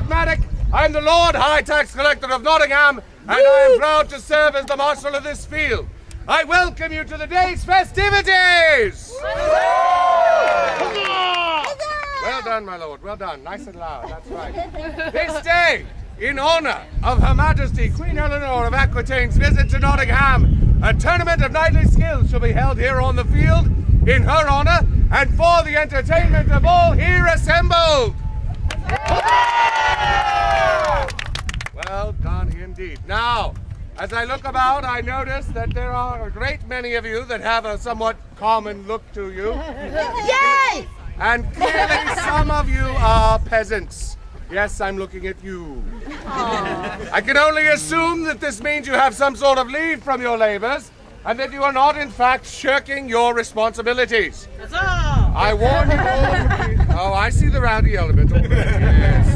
Lord Maddock. I am the Lord High Tax Collector of Nottingham, and I am proud to serve as the Marshal of this field. I welcome you to the day's festivities! Well done, my lord, well done. Nice and loud, that's right. This day, in honor of Her Majesty Queen Eleanor of Aquitaine's visit to Nottingham, a tournament of knightly skill shall be held here on the field in her honor and for the entertainment of all here assembled. Well done indeed. Now, as I look about, I notice that there are a great many of you that have a somewhat common look to you. Yay! And clearly some of you are peasants. Yes, I'm looking at you. I can only assume that this means you have some sort of leave from your labors and that you are not, in fact, shirking your responsibilities. I warn you all to be... Oh, I see the rowdy element already, yes.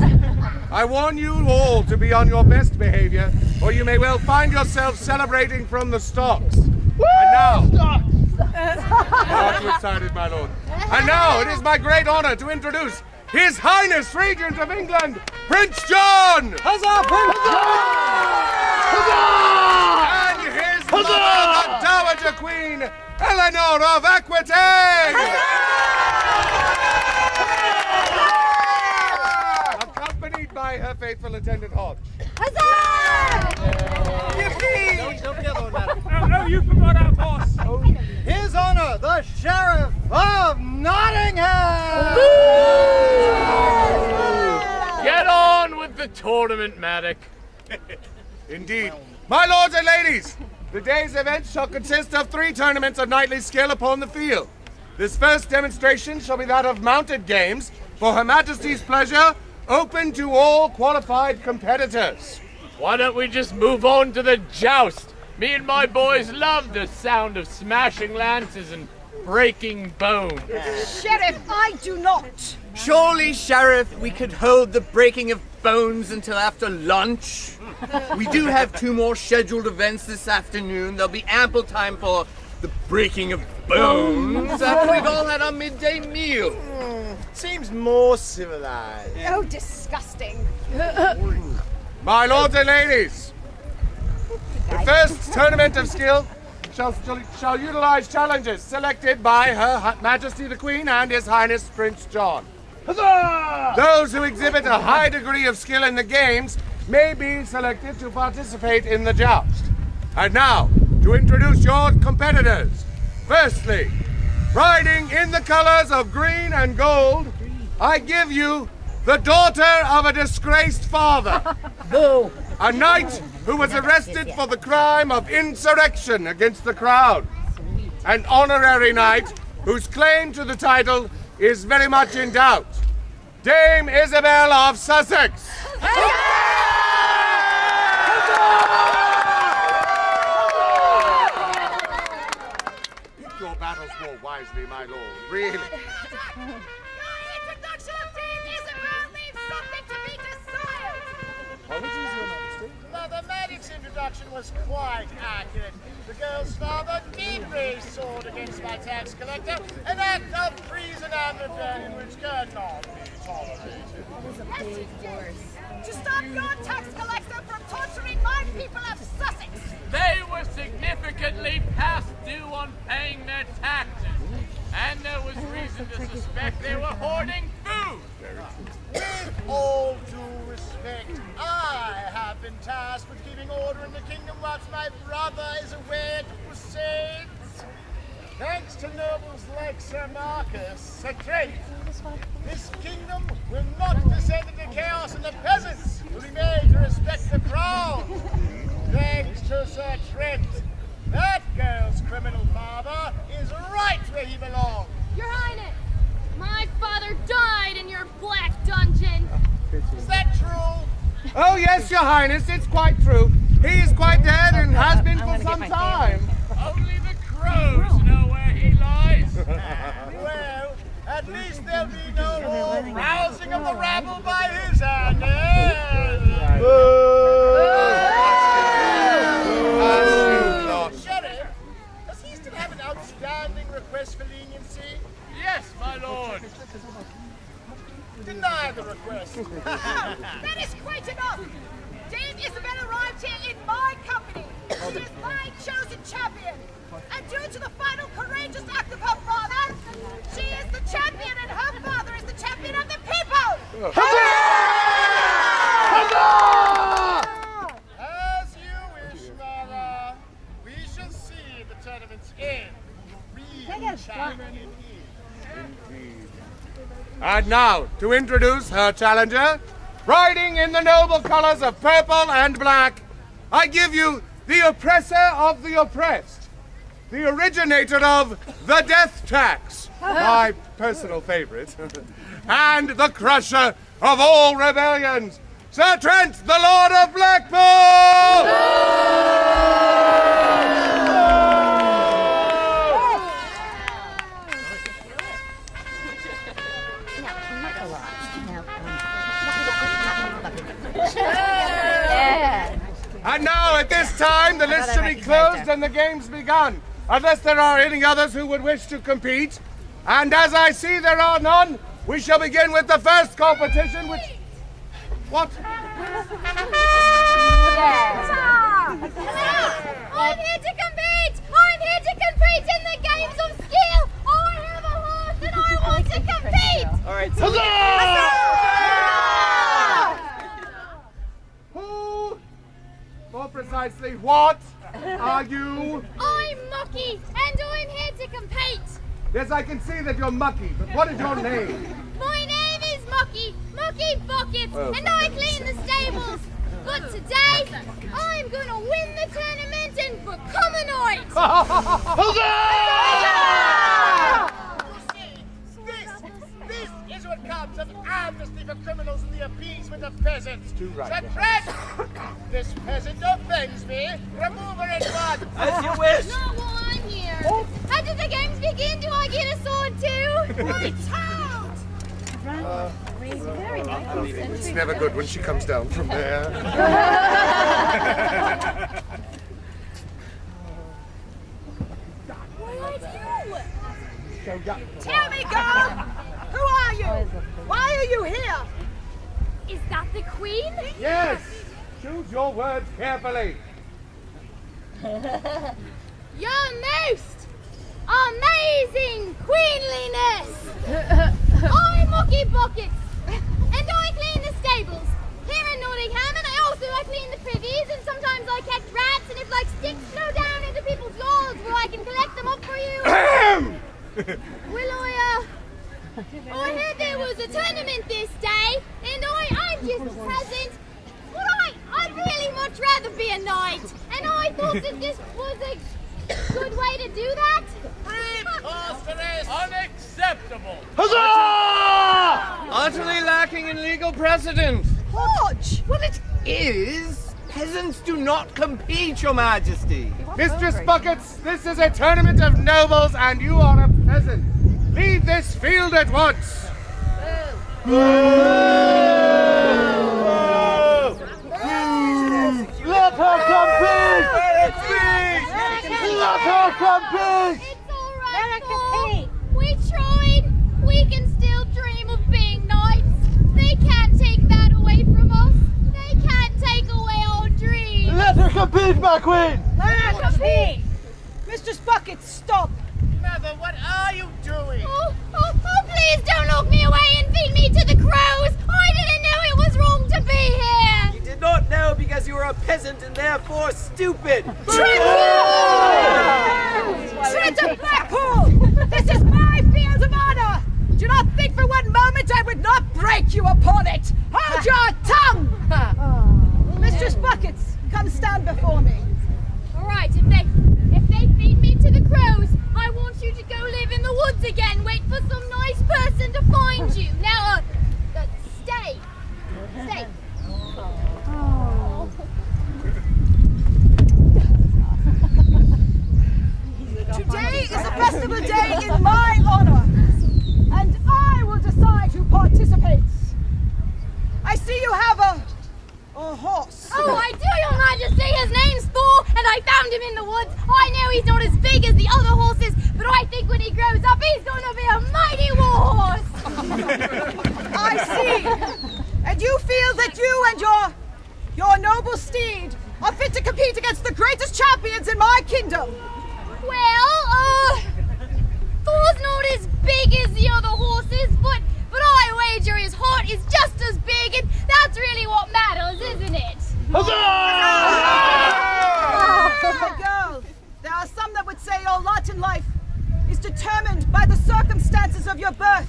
I warn you all to be on your best behavior, or you may well find yourself celebrating from the stocks. Woo! And now... Not too excited, my lord. And now, it is my great honor to introduce His Highness Regent of England, Prince John! Huzzah, Prince John! Huzzah! And his mother, the Dowager Queen, Eleanor of Aquitaine! Accompanied by her faithful attendant Hodge. Yippee! Don't get on that. Oh, you forgot our boss. His Honor, the Sheriff of Nottingham! Get on with the tournament, Maddock. Indeed. My lords and ladies, the day's event shall consist of 3 tournaments of knightly skill upon the field. This first demonstration shall be that of mounted games, for Her Majesty's pleasure, open to all qualified competitors. Why don't we just move on to the joust? Me and my boys love the sound of smashing lances and breaking bones. Sheriff, I do not. Surely, Sheriff, we could hold the breaking of bones until after lunch. We do have 2 more scheduled events this afternoon. There'll be ample time for the breaking of bones after we've all had our midday meal. Seems more civilized. Oh, disgusting. My lords and ladies, the first tournament of skill shall utilize challenges selected by Her Majesty the Queen and His Highness Prince John. Huzzah! Those who exhibit a high degree of skill in the games may be selected to participate in the joust. And now, to introduce your competitors. Firstly, riding in the colors of green and gold, I give you the daughter of a disgraced father. Boo. A knight who was arrested for the crime of insurrection against the crown. An honorary knight whose claim to the title is very much in doubt. Dame Isabel of Sussex. Pick your battles more wisely, my lord. Really. Introduction of Dame Isabel leaves something to be desired. Apologies, Your Majesty. Mother Maddox's introduction was quite accurate. The girl's father did raise sword against my tax collector, an act of treason and rebellion which cannot be tolerated. Yes, it is. To stop your tax collector from torturing my people of Sussex. They were significantly past due on paying their taxes, and there was reason to suspect they were hoarding food. With all due respect, I have been tasked with keeping order in the kingdom whilst my brother is away at crusades. Thanks to nobles like Sir Marcus, Sir Trent, this kingdom will not descend into chaos, and the peasants will be made to respect the crown. Thanks to Sir Trent, that girl's criminal father is right where he belongs. Your Highness, my father died in your black dungeon. Is that true? Oh, yes, Your Highness, it's quite true. He is quite dead and has been for some time. Only the crows know where he lies. Well, at least there'll be no more rousing of the rabble by his hand, eh? Sheriff, does he still have an outstanding request for leniency? Yes, my lord. Deny the request. That is quite enough. Dame Isabel arrived here in my company. She is my chosen champion. And due to the final courageous act of her father, she is the champion and her father is the champion of the people. As you wish, Mother. We shall see at the tournament's end who the real champion is. And now, to introduce her challenger, riding in the noble colors of purple and black, I give you the oppressor of the oppressed, the originator of the death tax, my personal favorite, and the crusher of all rebellions, Sir Trent, the Lord of Blackpool! And now, at this time, the list should be closed and the games begun, unless there are any others who would wish to compete. And as I see there are none, we shall begin with the first competition, which... What? I'm here to compete! I'm here to compete in the games of skill! I have a horse and I want to compete! All right, Who, more precisely, what are you? I'm Mucky and I'm here to compete! Yes, I can see that you're mucky, but what is your name? My name is Mucky Buckets, and I clean the stables. But today, I'm gonna win the tournament and become a knight. This is what comes of amnesty for criminals and the appeasement of peasants. Too right. Sir Trent, this peasant offends me. Remove her at once. as you wish. Not while I'm here. After the games begin, do I get a sword too? My child! It's never good when she comes down from there. Why are you? Tell me, girl, who are you? Why are you here? Is that the queen? Yes! Choose your words carefully. Your most amazing queenliness! I'm Mucky Buckets, and I clean the stables here in Nottingham, and I clean the privies, and sometimes I catch rats, and if like sticks flow down into people's yards, well, I can collect them up for you. Will I heard there was a tournament this day, and I'm just a peasant. But I'd really much rather be a knight, and I thought that this was a good way to do that. Unacceptable! Utterly lacking in legal precedent. Hodge! Well, it is. Peasants do not compete, Your Majesty. Mistress Buckets, this is a tournament of nobles and you are a peasant. Leave this field at once. Let her compete! Let her compete! It's all right, Paul. We tried. We can still dream of being knights. They can't take that away from us. They can't take away our dreams. Let her compete, my queen! Let her compete! Mistress Buckets, stop! Mother, what are you doing? Oh, please don't look me away and feed me to the crows. I didn't know it was wrong to be here. You did not know because you were a peasant and therefore stupid. Traitor Blackpool! This is my field of honor! Do not think for one moment I would not break you upon it! Hold your tongue! Mistress Buckets, come stand before me. All right, if they feed me to the crows, I want you to go live in the woods again. Wait for some nice person to find you. Now, stay. Today is a festival day in my honor, and I will decide who participates. I see you have a horse. Oh, I do, Your Majesty. His name's Thor, and I found him in the woods. I know he's not as big as the other horses, but I think when he grows up, he's going to be a mighty war horse. I see. And you feel that you and your noble steed are fit to compete against the greatest champions in my kingdom. Well, Thor's not as big as the other horses, but I wager his heart is just as big, and that's really what matters, isn't it? My girl, there are some that would say your lot in life is determined by the circumstances of your birth.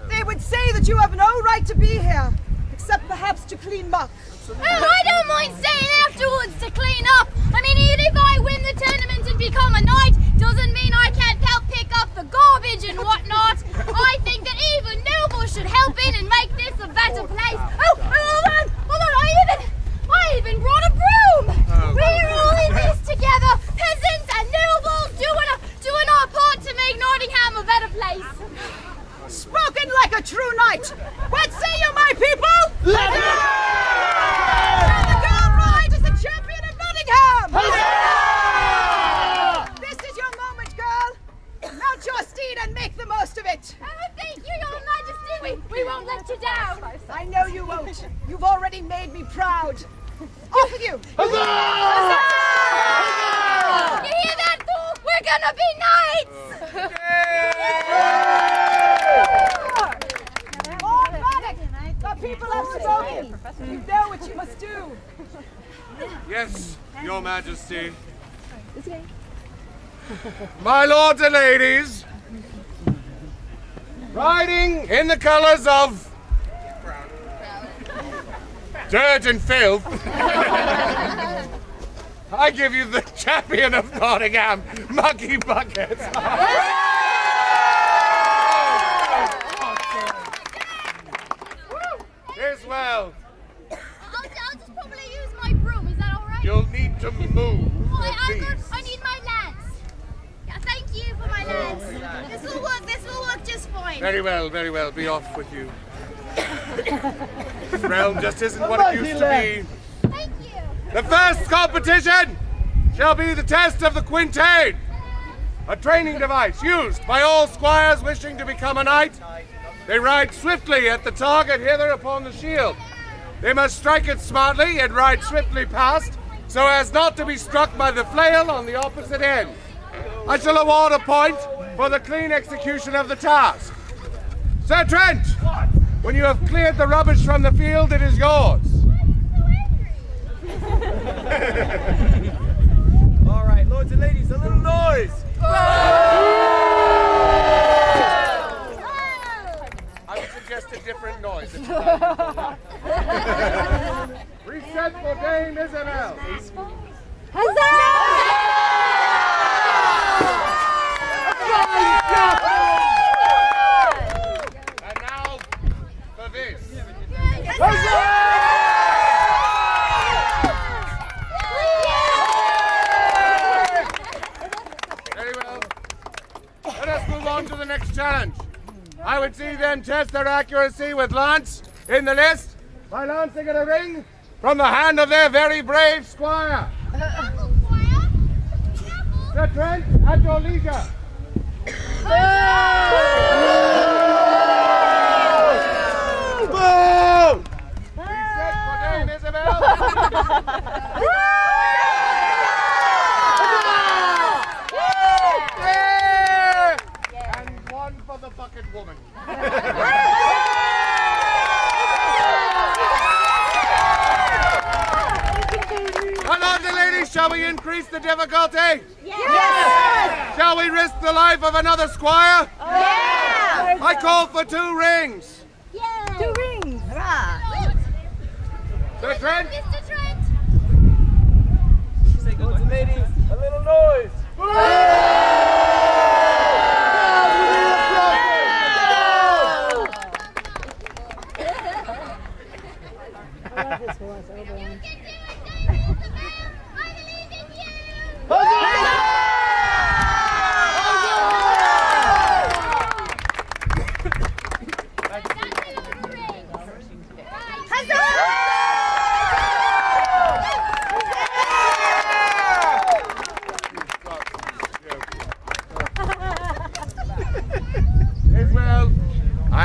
They would say that you have no right to be here, except perhaps to clean muck. I don't mind staying afterwards to clean up. I mean, even if I win the tournament and become a knight, doesn't mean I can't help pick up the garbage and whatnot. I think that even nobles should help in and make this a better place. Oh, hold on, I even brought a broom. We're all in this together, peasants and nobles, doing our part to make Nottingham a better place. Spoken like a true knight. What say you, my people? Let's go! The girl ride as the champion of Nottingham! This is your moment, girl. Mount your steed and make the most of it. Thank you, Your Majesty. We won't let you down. I know you won't. You've already made me proud. Off with you. Huzzah! You hear that, Thor? We're gonna be knights! More panic! The people have spoken. You know what you must do. Yes, Your Majesty. My lords and ladies, riding in the colors of dirt and filth, I give you the champion of Nottingham, Mucky Bucket. Here's well. I'll just probably use my broom. Is that all right? You'll need to move. I need my lance. Yeah, thank you for my lance. This will work just fine. Very well, very well. Be off with you. This realm just isn't what it used to be. Thank you. The first competition shall be the test of the quintain, a training device used by all squires wishing to become a knight. They ride swiftly at the target hither upon the shield. They must strike it smartly and ride swiftly past, so as not to be struck by the flail on the opposite end. I shall award a point for the clean execution of the task. Sir Trent, when you have cleared the rubbish from the field, it is yours. All right, lords and ladies, a little noise. I would suggest a different noise. Reset for Dame Isabel. And now for this. Very well. Let us move on to the next challenge. I would see them test their accuracy with lance in the list by lancing at a ring from the hand of their very brave squire. Sir Trent, at your leisure. Reset for Dame Isabel. And one for the bucket woman. My lords and ladies, shall we increase the difficulty? Yes! Shall we risk the life of another squire? Yeah! I call for 2 rings. Yeah. 2 rings. Sir Trent? Mr. Trent. Lords and ladies, a little noise.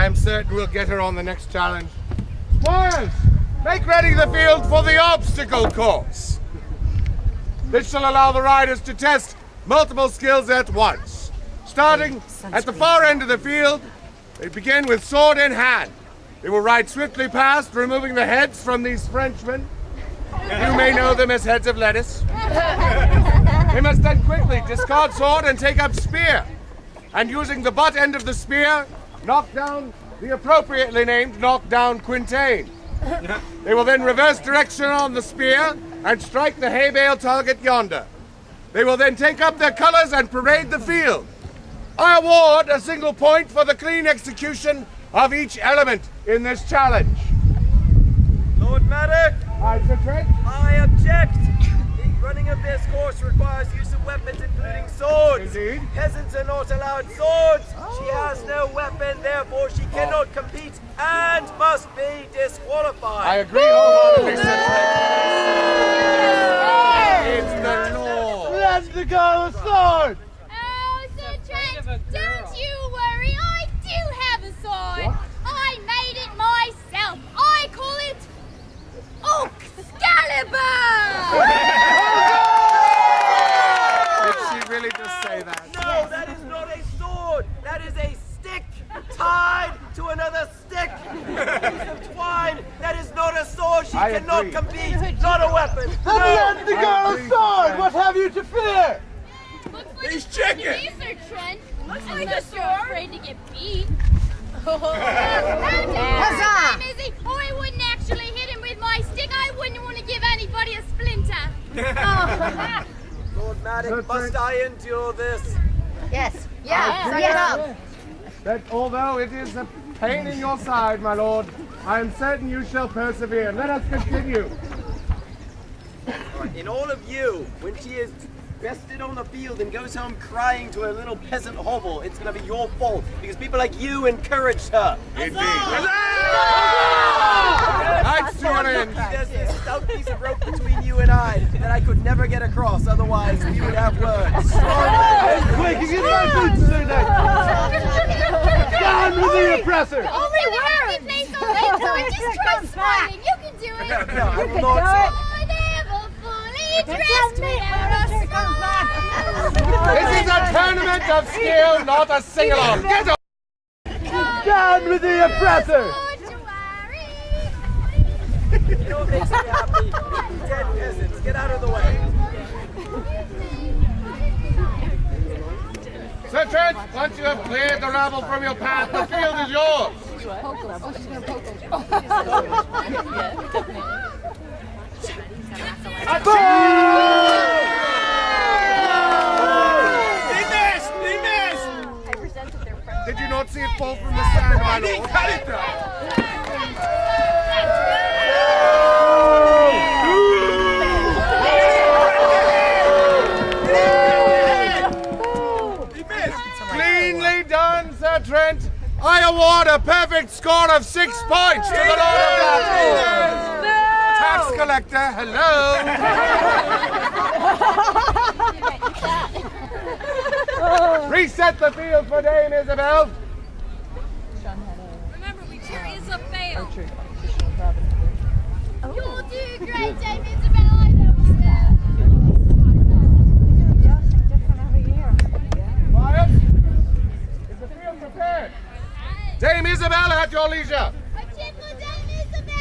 I'm certain we'll get her on the next challenge. Squires, make ready the field for the obstacle course. This shall allow the riders to test multiple skills at once. Starting at the far end of the field, they begin with sword in hand. They will ride swiftly past, removing the heads from these Frenchmen. You may know them as heads of lettuce. They must then quickly discard sword and take up spear. And using the butt end of the spear, knock down the appropriately named knockdown quintain. They will then reverse direction on the spear and strike the hay bale target yonder. They will then take up their colors and parade the field. I award a single point for the clean execution of each element in this challenge. Lord Maddox, Aye, Sir Trent. I object. The running of this course requires use of weapons, including swords. Indeed. Peasants are not allowed swords. She has no weapon, therefore she cannot compete and must be disqualified. I agree wholeheartedly, Sir Trent. It's the law. Let's go sword! Oh, Sir Trent, don't you worry, I do have a sword. I made it myself. I call it Excalibur! Did she really just say that? No, that is not a sword. That is a stick tied to another stick. A piece of twine. That is not a sword. She I cannot agree. compete. Not a weapon. Let the I girl agree, sword! Sir What have you to fear? Looks like He's a chicken. Sir Trent. Looks like a sword. Afraid to get beat. Huzzah! Izzy, I wouldn't actually hit him with my stick. I wouldn't want to give anybody a splinter. Lord Maddox, must I endure this? Yes. That although it is a pain in your side, my lord, I am certain you shall persevere. Let us continue. In all of you, when she is bested on the field and goes home crying to a little peasant hovel, it's going to be your fault because people like you encouraged her. Indeed. Knights to your end. There's this stout piece of rope between you and I that I could never get across, otherwise we would have words. Quick, you get my boots tonight! Down with the oppressor! Only happy place on earth, so just try smiling. You can do it. No, I will not. I never fully dressed without a smile. This is a tournament of skill, not a sing-along. Get on! Down with the oppressor! You know what makes me happy? Dead peasants, get out of the way. Sir Trent, once you have cleared the rabble from your path, the field is yours. Did you not see it fall from the sand, my lord? Cut it down. Cleanly done, Sir Trent. I award a perfect score of 6 points to the Lord of Locksley. Tax collector, hello. Reset the field for Dame Isabel. Remember, we cheer Isabel. You'll do great, Dame Isabel. I know you Quiet. Is the field prepared? Dame Isabel at your leisure. A tip for Dame Isabel.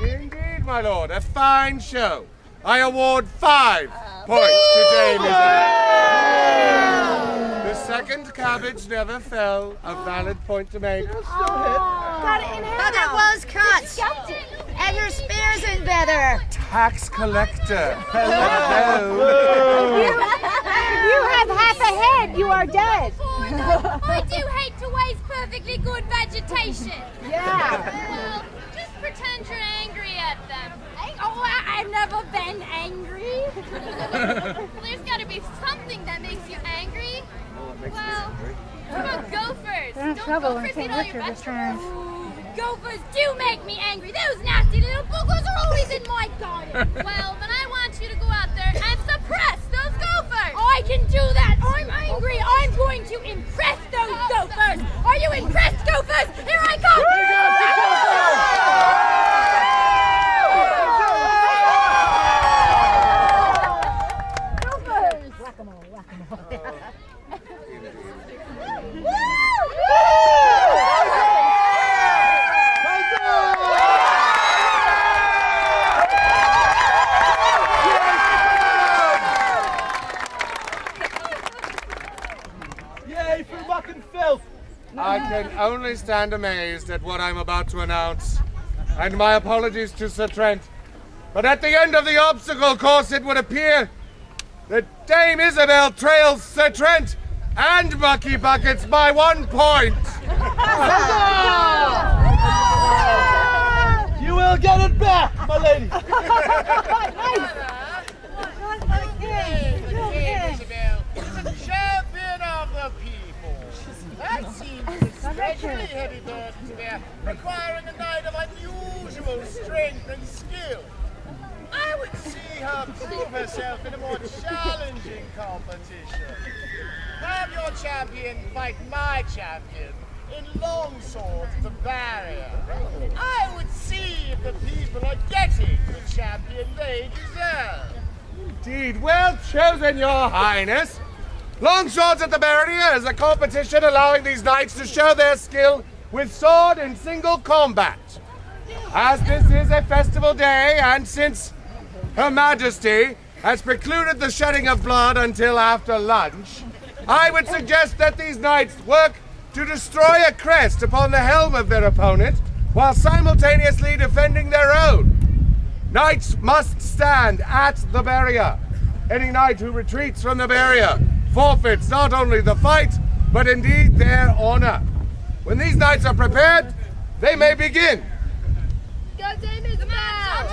Indeed, my lord, a fine show. I award 5 points to Dame Isabel. The second cabbage never fell. A valid point to make. But it was cut. And your spear's in better. Tax collector. Hello. If you have half a head, you are dead. I do hate to waste perfectly good vegetation. Yeah. Well, just pretend you're angry at them. Oh, ever been angry? Well, there's gotta be something that makes you angry. Well, what about gophers? They're in Don't trouble when gophers St. eat all your Richard vegetables? returns. Gophers do make me angry. Those nasty little boogers are always in my garden. Well, then I want you to go out there and suppress those gophers. I can do that. I'm angry. I'm going to impress those gophers. Are you impressed, gophers? Here I come. Yay for muck and filth! I can only stand amazed at what I'm about to announce, and my apologies to Sir Trent. But at the end of the obstacle course, it would appear that Dame Isabel trails Sir Trent and Mucky Buckets by 1 point. You will get it back, my lady! The champion of the people. That seems especially heavy burden to bear, requiring a knight of unusual strength and skill. I would see her prove herself in a more challenging competition. Have your champion fight my champion in longsword the barrier. I would see if the people are getting the champion they deserve. Indeed, well chosen, Your Highness. Longswords at the barrier is a competition allowing these knights to show their skill with sword in single combat. As this is a festival day, and since Her Majesty has precluded the shedding of blood until after lunch, I would suggest that these knights work to destroy a crest upon the helm of their opponent while simultaneously defending their own. Knights must stand at the barrier. Any knight who retreats from the barrier forfeits not only the fight, but indeed their honor. When these knights are prepared, they may begin. Go, Dame Isabel!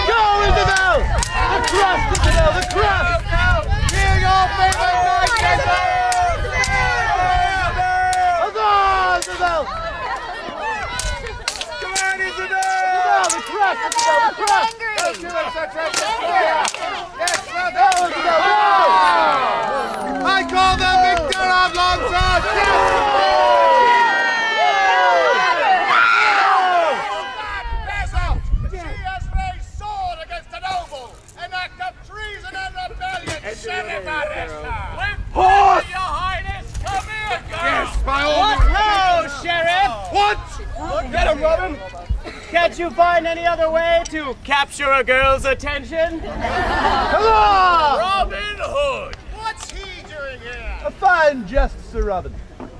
Go, Isabel! The crust, Isabel, the crust! Hear your favorite knight, Huzzah, Isabel! Come on, Isabel! Isabel, the crust, Isabel, the crust! Let's do it, Sir Trent. Yes, well Go, done. Isabel, go! I call the victor of Longsword. She has raised sword against a noble, an act of treason and rebellion. Set him at Horse! Your Highness, come here, girl! Yes, by all means. Hello, Sheriff! What? Get him, Robin! Can't you find any other way to capture a girl's attention? Huzzah! Robin Hood! What's he doing here? A fine jest, Sir Robin.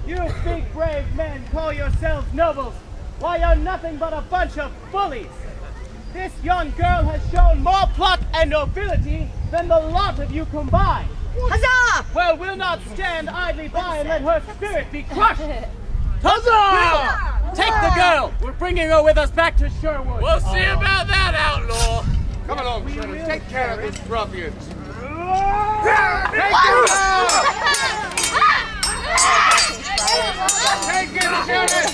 You big brave men call yourselves nobles, while you're nothing but a bunch of bullies. This young girl has shown more pluck and nobility than the lot of you combined. Huzzah! Well, we'll not stand idly by and let her spirit be crushed. Huzzah! Take the girl. We're bringing her with us back to Sherwood. We'll see about that, outlaw! Come along, Sheriff. Take care of these ruffians. Take it, Sheriff.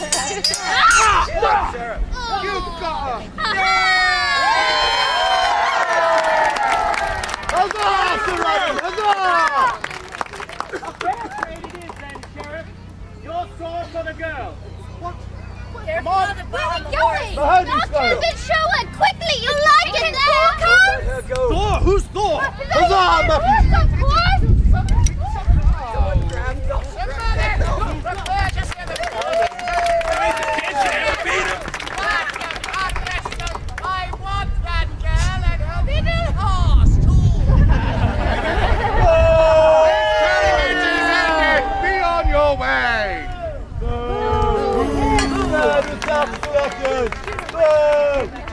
You've got her. Huzzah, Sir Robin! Huzzah! A fair trade it is then, Sheriff. Your sword for the girl. Where are we going? Behind you, Not Squire. to the Sherwood! Quickly! You like it there? Thor! Who's Thor? Huzzah, Mucky! Of course! I want that girl and her little horse too. Be on your way. Boo! Boo!